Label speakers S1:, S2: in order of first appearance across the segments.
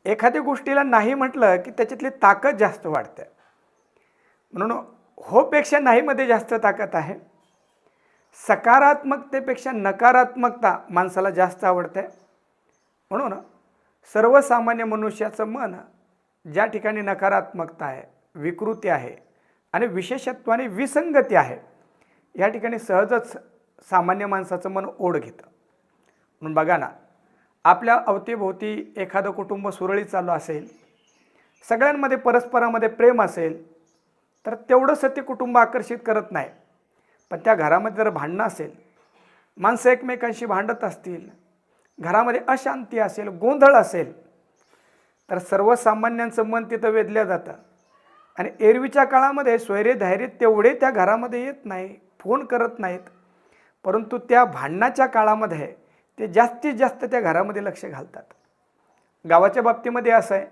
S1: एखाद्या गोष्टीला नाही म्हटलं की त्याच्यातली ताकद जास्त वाढते. म्हणून होपेक्षा नाहीमध्ये जास्त ताकद आहे. सकारात्मकतेपेक्षा नकारात्मकता माणसाला जास्त आवडते. म्हणून सर्वसामान्य मनुष्याचं मन ज्या ठिकाणी नकारात्मकता आहे, विकृती आहे आणि विशेषत्वाने विसंगती आहे, या ठिकाणी सहजच सामान्य माणसाचं मन ओढ घेतं. म्हणून बघा ना, आपल्या अवतीभोवती एखादं कुटुंब सुरळीत चालू असेल, सगळ्यांमध्ये परस्परामध्ये प्रेम असेल, तर तेवढंच ते कुटुंब आकर्षित करत नाही. पण त्या घरामध्ये जर भांडणं असेल, माणसं एकमेकांशी भांडत असतील, घरामध्ये अशांती असेल, गोंधळ असेल, तर सर्वसामान्यांचं मन तिथं वेधलं जातं. आणि एरवीच्या काळामध्ये सोयरे धैर्य तेवढे त्या घरामध्ये येत नाही, फोन करत नाहीत. परंतु त्या भांडणाच्या काळामध्ये ते जास्तीत जास्त त्या घरामध्ये लक्ष घालतात. गावाच्या बाबतीमध्ये असं आहे,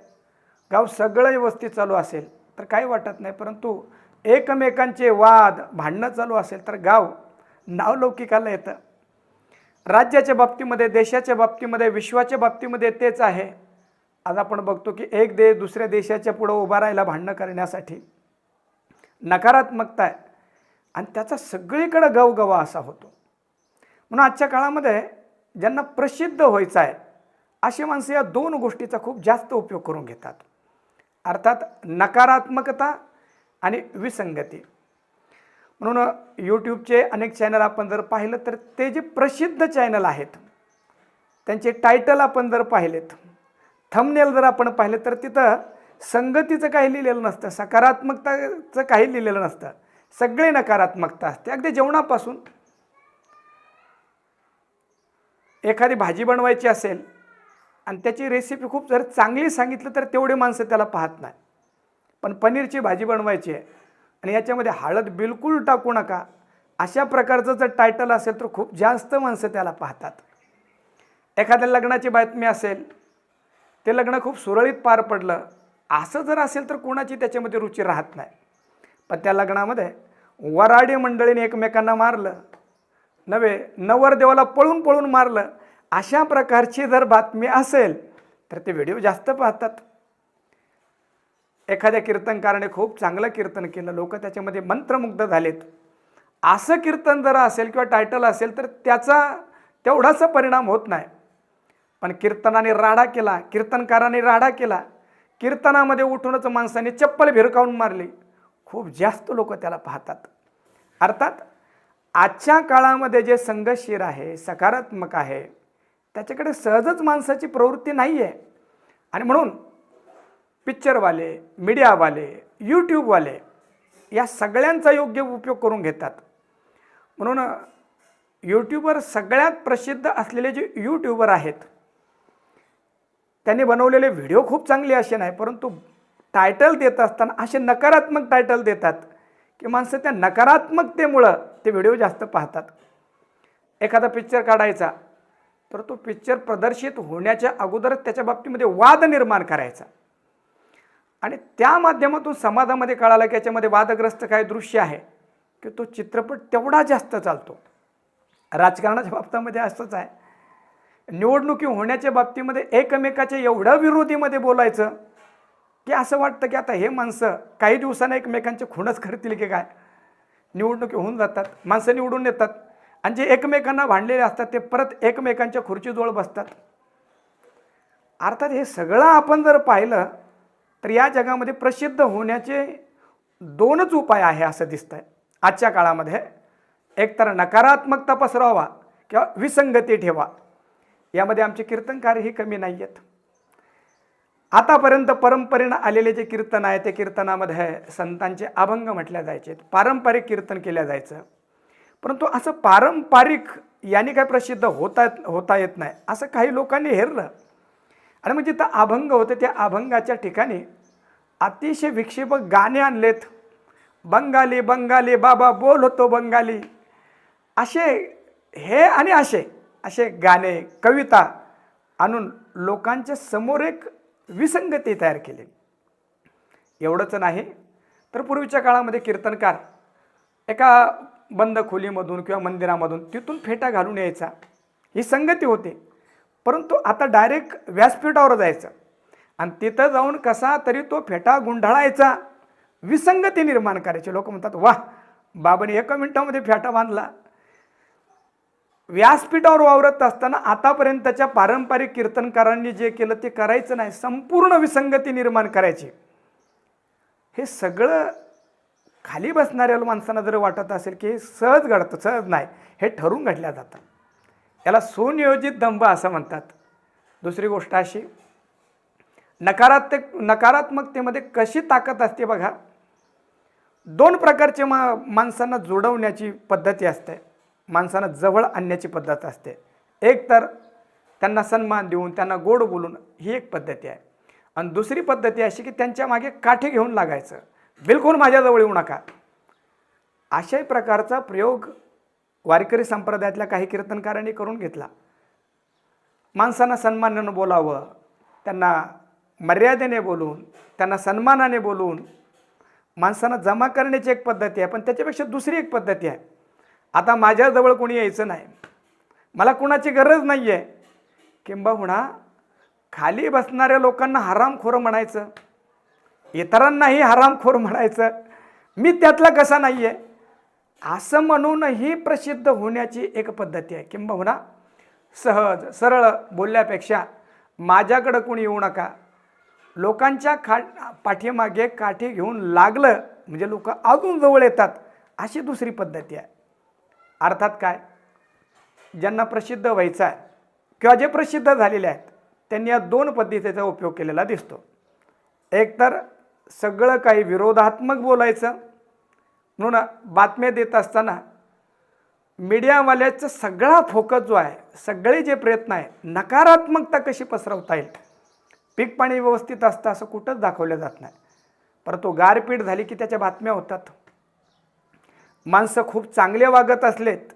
S1: गाव सगळं व्यवस्थित चालू असेल तर काही वाटत नाही, परंतु एकमेकांचे वाद भांडणं चालू असेल तर गाव नावलौकिकाला येतं. राज्याच्या बाबतीमध्ये, देशाच्या बाबतीमध्ये, विश्वाच्या बाबतीमध्ये तेच आहे. आज आपण बघतो की एक देश दुसऱ्या देशाच्या पुढं उभा राहायला भांडणं करण्यासाठी नकारात्मकता आहे आणि त्याचा सगळीकडे गवगवा असा होतो. म्हणून आजच्या काळामध्ये ज्यांना प्रसिद्ध व्हायचं आहे अशी माणसं या दोन गोष्टीचा खूप जास्त उपयोग करून घेतात, अर्थात नकारात्मकता आणि विसंगती. म्हणून यूट्यूबचे अनेक चॅनल आपण जर पाहिलं तर ते जे प्रसिद्ध चॅनल आहेत त्यांचे टायटल आपण जर पाहिलेत, थंबनेल जर आपण पाहिलं तर तिथं संगतीचं काही लिहिलेलं नसतं, सकारात्मकताचं काही लिहिलेलं नसतं, सगळे नकारात्मकता असते. अगदी जेवणापासून एखादी भाजी बनवायची असेल आणि त्याची रेसिपी खूप जर चांगली सांगितलं तर तेवढे माणसं त्याला पाहत नाही. पण पनीरची भाजी बनवायची आहे आणि याच्यामध्ये हळद बिलकुल टाकू नका अशा प्रकारचं जर टायटल असेल तर खूप जास्त माणसं त्याला पाहतात. एखाद्या लग्नाची बातमी असेल, ते लग्न खूप सुरळीत पार पडलं असं जर असेल तर कोणाची त्याच्यामध्ये रुची राहत नाही. पण त्या लग्नामध्ये वराडी मंडळीने एकमेकांना मारलं, नव्हे नवरदेवाला पळून पळून मारलं, अशा प्रकारची जर बातमी असेल तर ते व्हिडिओ जास्त पाहतात. एखाद्या कीर्तनकाराने खूप चांगलं कीर्तन केलं, लोक त्याच्यामध्ये मंत्रमुग्ध झालेत, असं कीर्तन जर असेल किंवा टायटल असेल तर त्याचा तेवढासा परिणाम होत नाही. पण कीर्तनाने राडा केला, कीर्तनकाराने राडा केला, कीर्तनामध्ये उठूनच माणसाने चप्पल भिरकावून मारली, खूप जास्त लोक त्याला पाहतात. अर्थात आजच्या काळामध्ये जे संगतशीर आहे, सकारात्मक आहे, त्याच्याकडे सहजच माणसाची प्रवृत्ती नाही आहे. आणि म्हणून पिक्चरवाले, मीडियावाले, यूट्यूबवाले या सगळ्यांचा योग्य उपयोग करून घेतात. म्हणून यूट्यूबवर सगळ्यात प्रसिद्ध असलेले जे यूट्यूबर आहेत त्यांनी बनवलेले व्हिडिओ खूप चांगले असे नाही, परंतु टायटल देत असताना असे नकारात्मक टायटल देतात की माणसं त्या नकारात्मकतेमुळं ते व्हिडिओ जास्त पाहतात. एखादा पिक्चर काढायचा तर तो पिक्चर प्रदर्शित होण्याच्या अगोदरच त्याच्या बाबतीमध्ये वाद निर्माण करायचा आणि त्या माध्यमातून समाजामध्ये कळालं की याच्यामध्ये वादग्रस्त काय दृश्य आहे की तो चित्रपट तेवढा जास्त चालतो. राजकारणाच्या बाबतीमध्ये असंच आहे. निवडणुकी होण्याच्या बाबतीमध्ये एकमेकाच्या एवढं विरोधीमध्ये बोलायचं की असं वाटतं की आता हे माणसं काही दिवसांना एकमेकांचे खूनच करतील की काय. निवडणुकी होऊन जातात, माणसं निवडून येतात आणि जे एकमेकांना भांडलेले असतात ते परत एकमेकांच्या खुर्चीजवळ बसतात. अर्थात हे सगळं आपण जर पाहिलं तर या जगामध्ये प्रसिद्ध होण्याचे दोनच उपाय आहे असं दिसतंय आजच्या काळामध्ये. एकतर नकारात्मकता पसरवा किंवा विसंगती ठेवा. यामध्ये आमचे कीर्तनकारही कमी नाही आहेत. आतापर्यंत परंपरेनं आलेले जे कीर्तन आहे ते कीर्तनामध्ये संतांचे अभंग म्हटल्या जायचे, पारंपरिक कीर्तन केल्या जायचं. परंतु असं पारंपरिक याने काय प्रसिद्ध होता येत नाही असं काही लोकांनी हेरलं आणि म्हणजे जिथं अभंग होते त्या अभंगाच्या ठिकाणी अतिशय विक्षेपक गाणे आणलेत. बंगाली बंगाली बाबा बोल होतो बंगाली, असे हे आणि असे गाणे, कविता आणून लोकांच्या समोर एक विसंगती तयार केली. एवढंच नाही तर पूर्वीच्या काळामध्ये कीर्तनकार एका बंद खोलीमधून किंवा मंदिरामधून तिथून फेटा घालून यायचा, ही संगती होती. परंतु आता डायरेक्ट व्यासपीठावर जायचं आणि तिथं जाऊन कसा तरी तो फेटा गुंढाळायचा, विसंगती निर्माण करायची. लोक म्हणतात वाह, बाबाने 1 मिनिटामध्ये फेटा बांधला. व्यासपीठावर वावरत असताना आतापर्यंतच्या पारंपरिक कीर्तनकारांनी जे केलं ते करायचं नाही, संपूर्ण विसंगती निर्माण करायची. हे सगळं खाली बसणाऱ्या माणसांना जर वाटत असेल की हे सहज घडतं, सहज नाही, हे ठरवून घडल्या जातं. याला सुनियोजित दंभ असं म्हणतात. दुसरी गोष्ट अशी, नकारात्मकतेमध्ये कशी ताकद असते बघा. 2 प्रकारचे माणसांना जोडवण्याची पद्धती असते, माणसांना जवळ आणण्याची पद्धत असते. एक तर त्यांना सन्मान देऊन, त्यांना गोड बोलून, ही एक पद्धती आहे. आणि दुसरी पद्धती अशी की त्यांच्या मागे काठी घेऊन लागायचं, बिलकुल माझ्याजवळ येऊ नका. अशाही प्रकारचा प्रयोग वारकरी संप्रदायातल्या काही कीर्तनकारांनी करून घेतला. माणसांना सन्मानाने बोलावं, त्यांना मर्यादेने बोलून, त्यांना सन्मानाने बोलून माणसांना जमा करण्याची एक पद्धती आहे. पण त्याच्यापेक्षा दुसरी एक पद्धती आहे, आता माझ्याजवळ कोणी यायचं नाही, मला कुणाची गरज नाही आहे, किंबहुना खाली बसणाऱ्या लोकांना हरामखोर म्हणायचं, इतरांनाही हरामखोर म्हणायचं, मी त्यातला कसा नाही आहे असं म्हणूनही प्रसिद्ध होण्याची एक पद्धती आहे. किंबहुना सहज सरळ बोलल्यापेक्षा माझ्याकडं कोणी येऊ नका, लोकांच्या पाठीमागे काठी घेऊन लागलं म्हणजे लोक अजून जवळ येतात, अशी दुसरी पद्धती आहे. अर्थात काय, ज्यांना प्रसिद्ध व्हायचं आहे किंवा जे प्रसिद्ध झालेले आहेत त्यांनी या 2 पद्धतीचा उपयोग केलेला दिसतो. एक तर सगळं काही विरोधात्मक बोलायचं, म्हणून बातम्या देत असताना मीडियावाल्याचा सगळा फोकस जो आहे, सगळे जे प्रयत्न आहे, नकारात्मकता कशी पसरवता येईल. पीक पाणी व्यवस्थित असतं असं कुठंच दाखवलं जात नाही, परंतु गारपीट झाली की त्याच्या बातम्या होतात. माणसं खूप चांगले वागत असलेत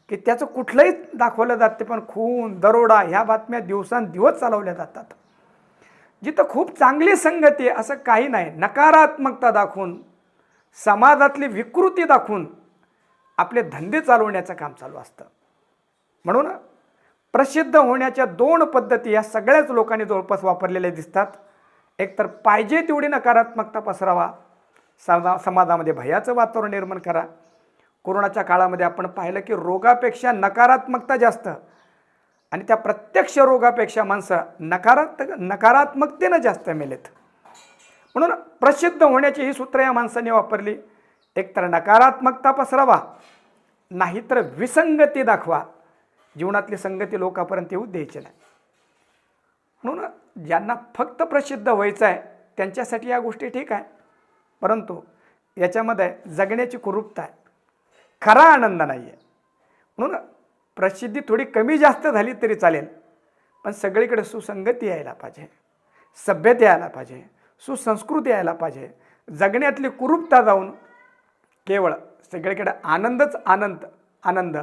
S1: की त्याचं कुठलंही दाखवलं जाते, पण खून दरोडा ह्या बातम्या दिवसांदिवस चालवल्या जातात. जिथं खूप चांगली संगती आहे असं काही नाही, नकारात्मकता दाखवून, समाजातली विकृती दाखवून आपले धंदे चालवण्याचं काम चालू असतं. म्हणून प्रसिद्ध होण्याच्या 2 पद्धती या सगळ्याच लोकांनी जवळपास वापरलेल्या दिसतात. एक तर पाहिजे तेवढी नकारात्मकता पसरावा, समाजामध्ये भयाचं वातावरण निर्माण करा. कोरोनाच्या काळामध्ये आपण पाहिलं की रोगापेक्षा नकारात्मकता जास्त, आणि त्या प्रत्यक्ष रोगापेक्षा माणसं नकारात्मकतेनं जास्त मेलेत. म्हणून प्रसिद्ध होण्याची ही सूत्र या माणसाने वापरली. एकतर नकारात्मकता पसरावा, नाहीतर विसंगती दाखवा, जीवनातली संगती लोकांपर्यंत येऊ द्यायची नाही. म्हणून ज्यांना फक्त प्रसिद्ध व्हायचं आहे त्यांच्यासाठी या गोष्टी ठीक आहे, परंतु याच्यामध्ये जगण्याची कुरूपता आहे, खरा आनंद नाही आहे. म्हणून प्रसिद्धी थोडी कमी जास्त झाली तरी चालेल, पण सगळीकडे सुसंगती यायला पाहिजे, सभ्यता यायला पाहिजे, सुसंस्कृती यायला पाहिजे. जगण्यातली कुरूपता जाऊन केवळ सगळीकडे आनंद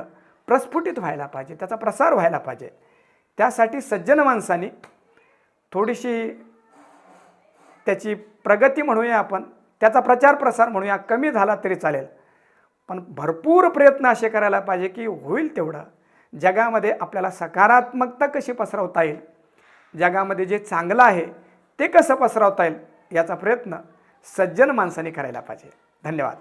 S1: प्रस्फुटित व्हायला पाहिजे, त्याचा प्रसार व्हायला पाहिजे. त्यासाठी सज्जन माणसांनी थोडीशी त्याची प्रगती म्हणूया, आपण त्याचा प्रचार प्रसार म्हणूया, कमी झाला तरी चालेल, पण भरपूर प्रयत्न असे करायला पाहिजे की होईल तेवढं जगामध्ये आपल्याला सकारात्मकता कशी पसरवता येईल, जगामध्ये जे चांगलं आहे ते कसं पसरवता येईल, याचा प्रयत्न सज्जन माणसांनी करायला पाहिजे. धन्यवाद.